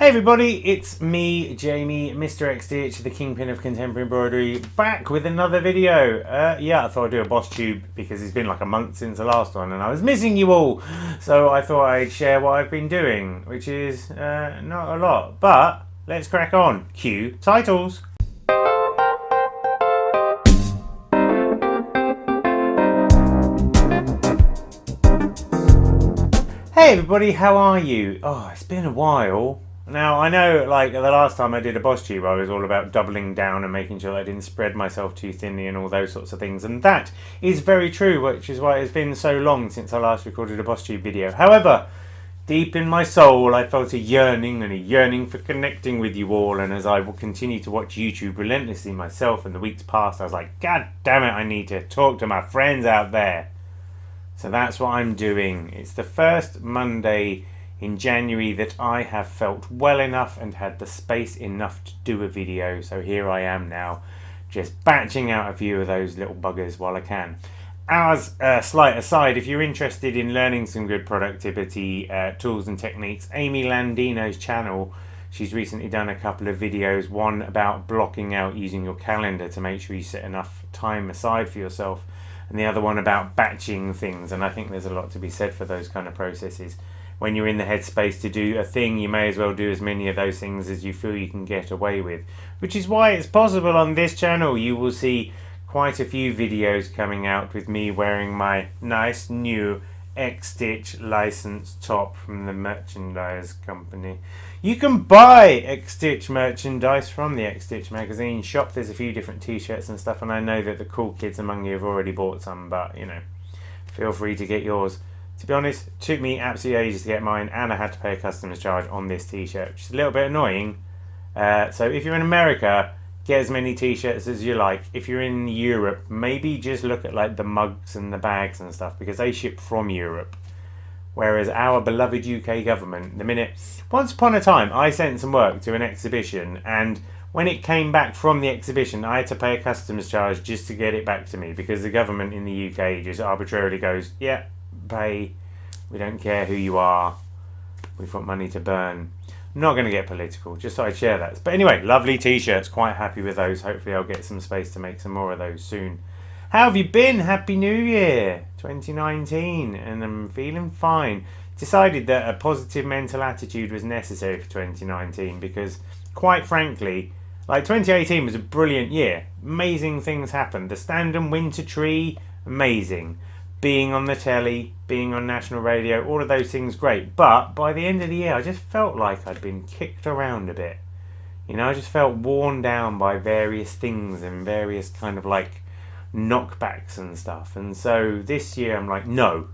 Hey everybody, it's me, Jamie, Mr. XStitch, the Kingpin of Contemporary Embroidery, back with another video. I thought I'd do a BossTube because it's been like a month since the last one and I was missing you all. So I thought I'd share what I've been doing, which is not a lot. But let's crack on. Cue titles. Hey everybody, how are you? Oh, it's been a while. Now, I know, like, the last time I did a BossTube, I was all about doubling down and making sure I didn't spread myself too thinly and all those sorts of things. And that is very true, which is why it's been so long since I last recorded a BossTube video. However, deep in my soul, I felt a yearning for connecting with you all. And as I will continue to watch YouTube relentlessly myself in the weeks past, I was like, God damn it, I need to talk to my friends out there. So that's what I'm doing. It's the first Monday in January that I have felt well enough and had the space enough to do a video. So here I am now, just batching out a few of those little buggers while I can. As a slight aside, if you're interested in learning some good productivity tools and techniques, Amy Landino's channel, she's recently done a couple of videos, one about blocking out using your calendar to make sure you set enough time aside for yourself, and the other one about batching things. And I think there's a lot to be said for those kind of processes. When you're in the headspace to do a thing, you may as well do as many of those things as you feel you can get away with. Which is why it's possible on this channel you will see quite a few videos coming out with me wearing my nice new XStitch licensed top from the merchandise company. You can buy XStitch merchandise from the XStitch magazine shop. There's a few different t-shirts and stuff, and I know that the cool kids among you have already bought some, but you know, feel free to get yours. To be honest, it took me absolutely ages to get mine, and I had to pay a customs charge on this t-shirt, which is a little bit annoying. So if you're in America, get as many t-shirts as you like. If you're in Europe, maybe just look at like the mugs and the bags and stuff, because they ship from Europe. Whereas our beloved UK government, once upon a time, I sent some work to an exhibition, and when it came back from the exhibition, I had to pay a customs charge just to get it back to me, because the government in the UK just arbitrarily goes, yeah, pay, we don't care who you are, we've got money to burn. I'm not going to get political, just thought I'd share that. But anyway, lovely t-shirts, quite happy with those. Hopefully I'll get some space to make some more of those soon. How have you been? Happy New Year 2019, and I'm feeling fine. Decided that a positive mental attitude was necessary for 2019 because, quite frankly, like 2018 was a brilliant year. Amazing things happened. The Stand and Winter Tree, amazing. Being on the telly, being on national radio, all of those things great. But by the end of the year, I just felt like I'd been kicked around a bit. You know, I just felt worn down by various things and various kind of like knockbacks and stuff. And so this year I'm like, no.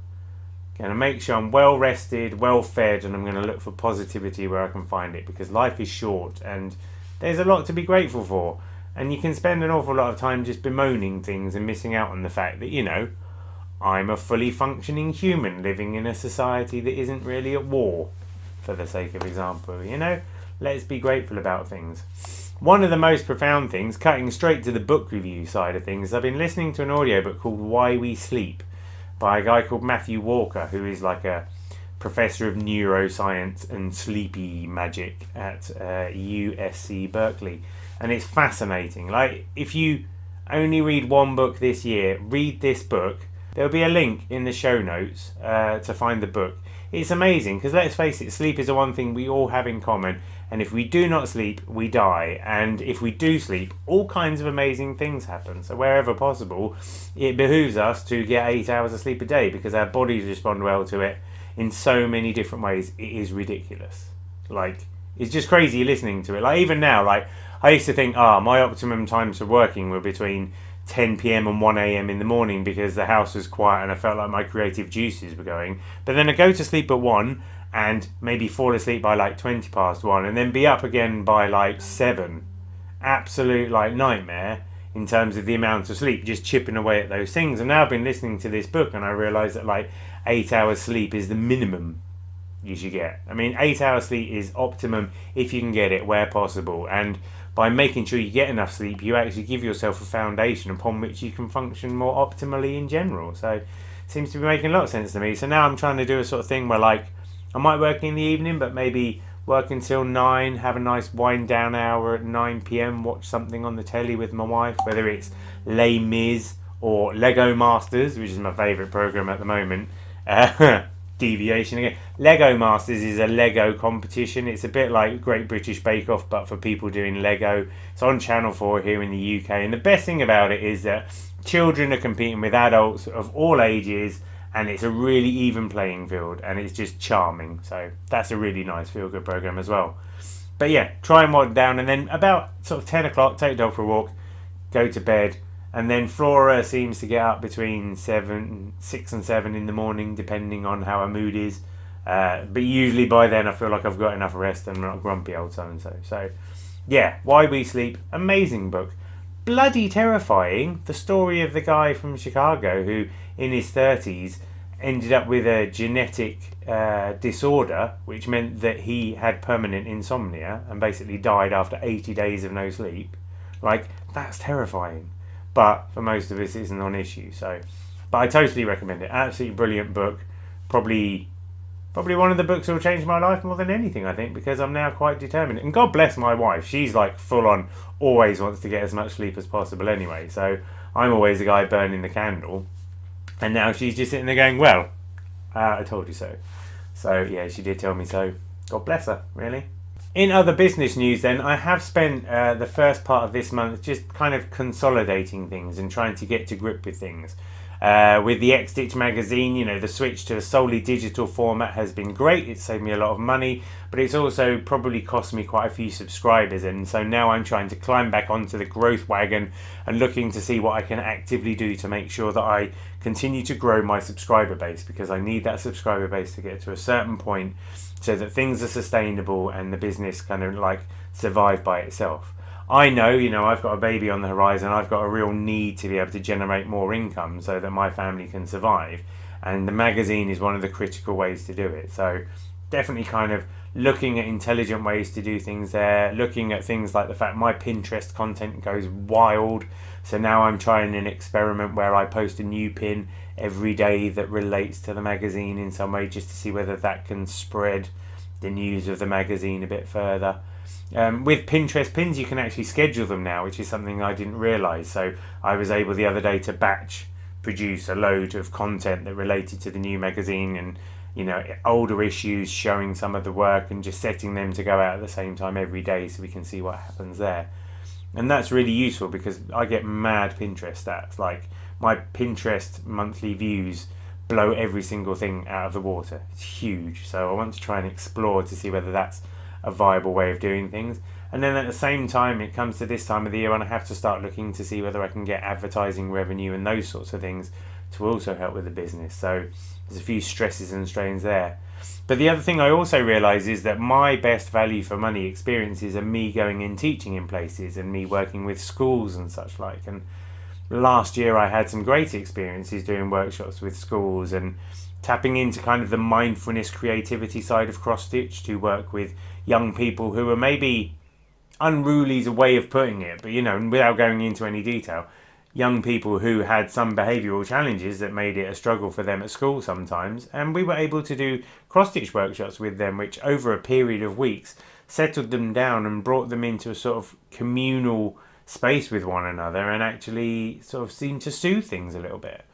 Going to make sure I'm well rested, well fed, and I'm going to look for positivity where I can find it, because life is short and there's a lot to be grateful for. And you can spend an awful lot of time just bemoaning things and missing out on the fact that, you know, I'm a fully functioning human living in a society that isn't really at war, for the sake of example. You know, let's be grateful about things. One of the most profound things, cutting straight to the book review side of things, I've been listening to an audiobook called Why We Sleep by a guy called Matthew Walker, who is like a professor of neuroscience and sleepy magic at USC Berkeley. And it's fascinating. Like, if you only read one book this year, read this book. There'll be a link in the show notes to find the book. It's amazing, because let's face it, sleep is the one thing we all have in common. And if we do not sleep, we die. And if we do sleep, all kinds of amazing things happen. So wherever possible, it behooves us to get 8 hours of sleep a day, because our bodies respond well to it in so many different ways. It is ridiculous. Like, it's just crazy listening to it. Like, even now, like, I used to think, my optimum times for working were between 10 PM and 1 AM in the morning, because the house was quiet and I felt like my creative juices were going. But then I go to sleep at 1 and maybe fall asleep by like 20 past 1 and then be up again by like 7. Absolute like nightmare in terms of the amount of sleep, just chipping away at those things. And now I've been listening to this book and I realise that like 8 hours sleep is the minimum you should get. I mean, 8 hours sleep is optimum if you can get it where possible. And by making sure you get enough sleep, you actually give yourself a foundation upon which you can function more optimally in general. So it seems to be making a lot of sense to me. So now I'm trying to do a sort of thing where like I might work in the evening, but maybe work until 9, have a nice wind down hour at 9 p.m, watch something on the telly with my wife, whether it's Les Mis or Lego Masters, which is my favourite programme at the moment. Deviation again. Lego Masters is a Lego competition. It's a bit like Great British Bake Off, but for people doing Lego. It's on Channel 4 here in the UK, and the best thing about it is that children are competing with adults of all ages, and it's a really even playing field, and it's just charming. So that's a really nice feel good program as well. But yeah, try and wind down, and then about sort of 10 o'clock, take the dog for a walk, go to bed. And then Flora seems to get up between 6 and 7 in the morning, depending on how her mood is. But usually by then I feel like I've got enough rest and I'm not grumpy old so-and-so. So yeah, Why We Sleep, amazing book. Bloody terrifying. The story of the guy from Chicago who in his 30s ended up with a genetic disorder, which meant that he had permanent insomnia and basically died after 80 days of no sleep. Like, that's terrifying. But for most of us, it's a non-issue. So, but I totally recommend it. Absolutely brilliant book. Probably one of the books that will change my life more than anything, I think, because I'm now quite determined. And God bless my wife. She's like full on, always wants to get as much sleep as possible anyway. So I'm always the guy burning the candle. And now she's just sitting there going, well, I told you so. So yeah, she did tell me so. God bless her, really. In other business news then, I have spent the first part of this month just kind of consolidating things and trying to get to grip with things. With the XStitch magazine, you know, the switch to a solely digital format has been great. It's saved me a lot of money, but it's also probably cost me quite a few subscribers. And so now I'm trying to climb back onto the growth wagon and looking to see what I can actively do to make sure that I continue to grow my subscriber base, because I need that subscriber base to get to a certain point so that things are sustainable and the business kind of like survive by itself. I know, you know, I've got a baby on the horizon. I've got a real need to be able to generate more income so that my family can survive. And the magazine is one of the critical ways to do it. So definitely kind of looking at intelligent ways to do things there, looking at things like the fact my Pinterest content goes wild. So now I'm trying an experiment where I post a new pin every day that relates to the magazine in some way, just to see whether that can spread the news of the magazine a bit further. With Pinterest pins, you can actually schedule them now, which is something I didn't realise. So I was able the other day to batch produce a load of content that related to the new magazine, and you know, older issues, showing some of the work and just setting them to go out at the same time every day so we can see what happens there. And that's really useful because I get mad Pinterest stats. Like, my Pinterest monthly views blow every single thing out of the water. It's huge. So I want to try and explore to see whether that's a viable way of doing things. And then at the same time, it comes to this time of the year when I have to start looking to see whether I can get advertising revenue and those sorts of things to also help with the business. So there's a few stresses and strains there. But the other thing I also realise is that my best value for money experiences are me going and teaching in places and me working with schools and such like. And last year I had some great experiences doing workshops with schools and tapping into kind of the mindfulness creativity side of XStitch to work with young people who are maybe, unruly is a way of putting it, but you know, without going into any detail, young people who had some behavioural challenges that made it a struggle for them at school sometimes, and we were able to do XStitch workshops with them, which over a period of weeks settled them down and brought them into a sort of communal space with one another and actually sort of seemed to soothe things a little bit.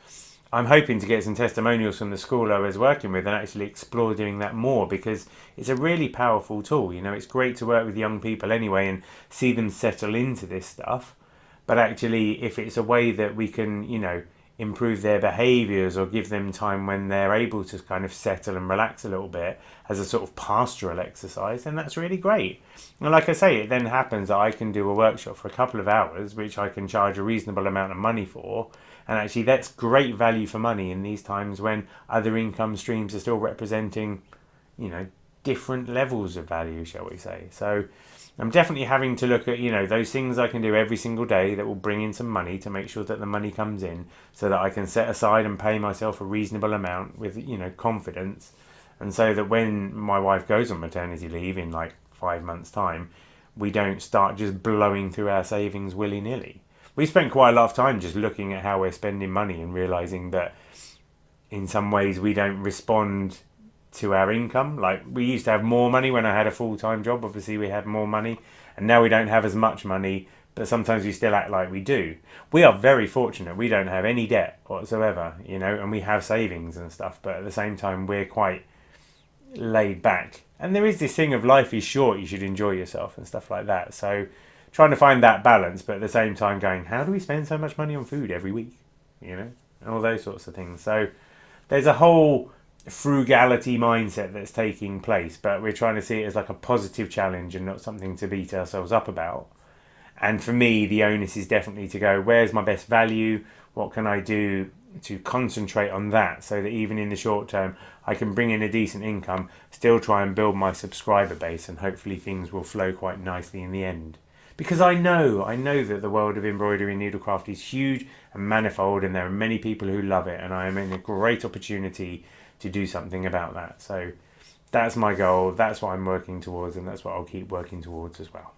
I'm hoping to get some testimonials from the school I was working with and actually explore doing that more, because it's a really powerful tool. You know, it's great to work with young people anyway and see them settle into this stuff. But actually, if it's a way that we can, you know, improve their behaviours or give them time when they're able to kind of settle and relax a little bit as a sort of pastoral exercise, then that's really great. And like I say, it then happens that I can do a workshop for a couple of hours, which I can charge a reasonable amount of money for. And actually that's great value for money in these times when other income streams are still representing, you know, different levels of value, shall we say. So I'm definitely having to look at, you know, those things I can do every single day that will bring in some money to make sure that the money comes in so that I can set aside and pay myself a reasonable amount with, you know, confidence. And so that when my wife goes on maternity leave in like 5 months' time, we don't start just blowing through our savings willy-nilly. We spent quite a lot of time just looking at how we're spending money and realising that in some ways we don't respond to our income. Like, we used to have more money when I had a full-time job. Obviously we had more money, and now we don't have as much money, but sometimes we still act like we do. We are very fortunate. We don't have any debt whatsoever, you know, and we have savings and stuff, but at the same time we're quite laid back. And there is this thing of life is short, you should enjoy yourself and stuff like that. So trying to find that balance, but at the same time going, how do we spend so much money on food every week, you know, and all those sorts of things. So there's a whole frugality mindset that's taking place, but we're trying to see it as like a positive challenge and not something to beat ourselves up about. And for me, the onus is definitely to go, where's my best value? What can I do to concentrate on that, so that even in the short term I can bring in a decent income, still try and build my subscriber base, and hopefully things will flow quite nicely in the end. Because I know that the world of embroidery and needlecraft is huge and manifold, and there are many people who love it, and I am in a great opportunity to do something about that. So that's my goal, that's what I'm working towards, and that's what I'll keep working towards as well.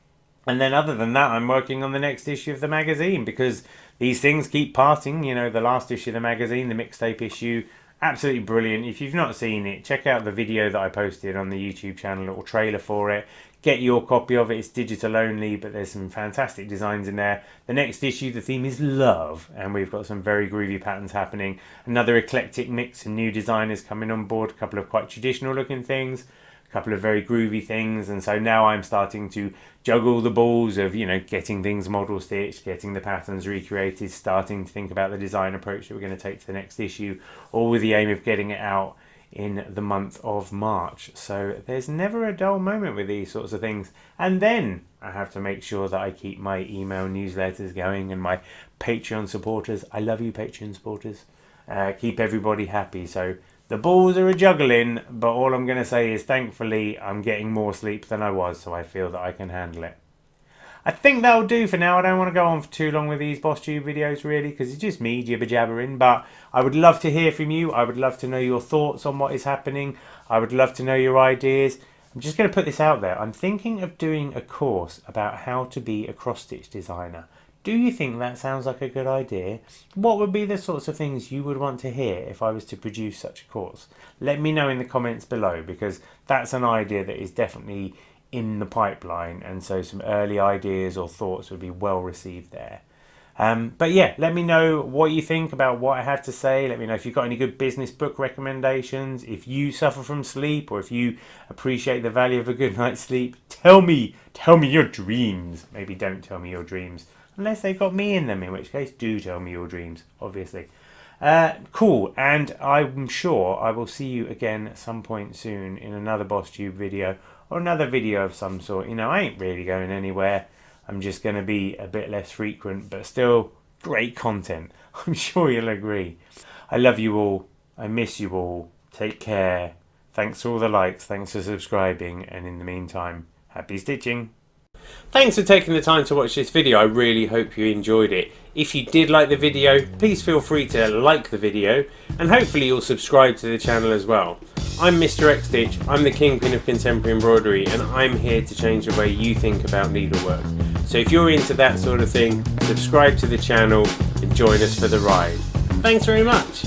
And then other than that, I'm working on the next issue of the magazine, because these things keep passing. You know, the last issue of the magazine, the mixtape issue, absolutely brilliant. If you've not seen it, check out the video that I posted on the YouTube channel, a little trailer for it. Get your copy of it. It's digital only, but there's some fantastic designs in there. The next issue, the theme is love, and we've got some very groovy patterns happening. Another eclectic mix and new designers coming on board, a couple of quite traditional looking things, a couple of very groovy things. And so now I'm starting to juggle the balls of, you know, getting things model stitched, getting the patterns recreated, starting to think about the design approach that we're going to take to the next issue, all with the aim of getting it out in the month of March. So there's never a dull moment with these sorts of things. And then I have to make sure that I keep my email newsletters going and my Patreon supporters. I love you, Patreon supporters. Keep everybody happy. So the balls are a juggling, but all I'm going to say is thankfully I'm getting more sleep than I was, so I feel that I can handle it. I think that'll do for now. I don't want to go on for too long with these BossTube videos really, because it's just me jibber jabbering, but I would love to hear from you. I would love to know your thoughts on what is happening. I would love to know your ideas. I'm just going to put this out there. I'm thinking of doing a course about how to be a cross-stitch designer. Do you think that sounds like a good idea? What would be the sorts of things you would want to hear if I was to produce such a course? Let me know in the comments below, because that's an idea that is definitely in the pipeline, and so some early ideas or thoughts would be well received there. But yeah, let me know what you think about what I have to say. Let me know if you've got any good business book recommendations, if you suffer from sleep, or if you appreciate the value of a good night's sleep. Tell me your dreams. Maybe don't tell me your dreams unless they've got me in them, in which case do tell me your dreams, obviously. Cool, and I'm sure I will see you again at some point soon in another BossTube video, or another video of some sort. You know, I ain't really going anywhere. I'm just going to be a bit less frequent, but still great content. I'm sure you'll agree. I love you all. I miss you all. Take care. Thanks for all the likes. Thanks for subscribing. And in the meantime, happy stitching. Thanks for taking the time to watch this video. I really hope you enjoyed it. If you did like the video, please feel free to like the video, and hopefully you'll subscribe to the channel as well. I'm Mr. XStitch, I'm the kingpin of contemporary embroidery, and I'm here to change the way you think about needlework. So if you're into that sort of thing, subscribe to the channel and join us for the ride. Thanks very much.